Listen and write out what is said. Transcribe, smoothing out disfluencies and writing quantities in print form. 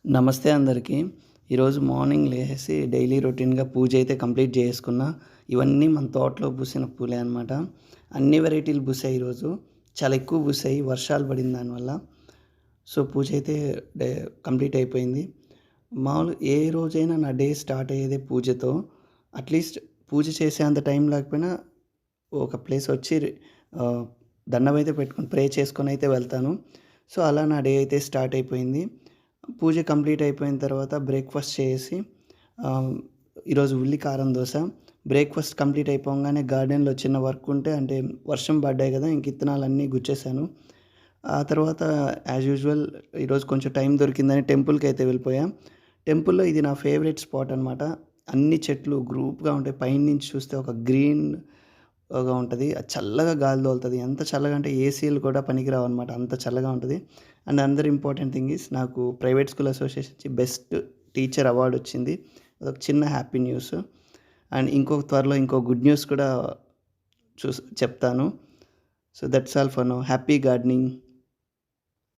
నమస్తే అందరికీ. ఈరోజు మార్నింగ్ లేసి డైలీ రొటీన్‌గా పూజ అయితే కంప్లీట్ చేసుకున్నా. ఇవన్నీ మన తోటలో పూసిన పూలే అనమాట. అన్ని వెరైటీలు పూసాయి ఈరోజు. చాలా ఎక్కువ పూసాయి. వర్షాలు పడిన దానివల్ల. సో, పూజ అయితే డే కంప్లీట్ అయిపోయింది. ఏ రోజైనా నా డే స్టార్ట్ అయ్యేదే పూజతో. అట్‌లీస్ట్ పూజ చేసేంత టైం లేకపోయినా ఒక ప్లేస్ వచ్చి ఆహ్, దండం అయితే పెట్టుకొని ప్రే చేసుకొనైతే వెళ్తాను. సో, అలా నా డే అయితే స్టార్ట్ అయిపోయింది. పూజ కంప్లీట్ అయిపోయిన తర్వాత బ్రేక్‌ఫాస్ట్ చేసి ఆహ్, ఈరోజు ఉల్లి కారం దోస. బ్రేక్‌ఫాస్ట్ కంప్లీట్ అయిపోంగానే గార్డెన్‌లో చిన్న వర్క్ ఉంటే అంటే వర్షం పడ్డాయి గదా! ఇంక ఇత్తనాలన్నీ గుచ్చేసాను. ఆ తర్వాత యాజ్ యూజువల్ ఈరోజు కొంచెం టైం దొరికిందని టెంపుల్‌కైతే వెళ్ళిపోయా. టెంపుల్‌లో ఇది నా ఫేవరెట్ స్పాట్ అనమాట. అన్ని చెట్లు గ్రూప్‌గా ఉంటాయి. పైనుంచి చూస్తే ఒక గ్రీన్‌గా ఉంటది. చల్లగా గాలి తోలుతది. ఎంత చల్లగా అంటే ఏసీలు కూడా పనికిరావన్నమాట. అంత చల్లగా ఉంటది. And another important thing is నాకు ప్రైవేట్ స్కూల్ అసోసియేషన్ నుంచి బెస్ట్ టీచర్ అవార్డ్ వచ్చింది. అదొక చిన్న హ్యాపీ న్యూస్. అండ్ త్వరలో ఇంకో గుడ్ న్యూస్ కూడా చెప్తాను. So, that's all for now. Happy gardening.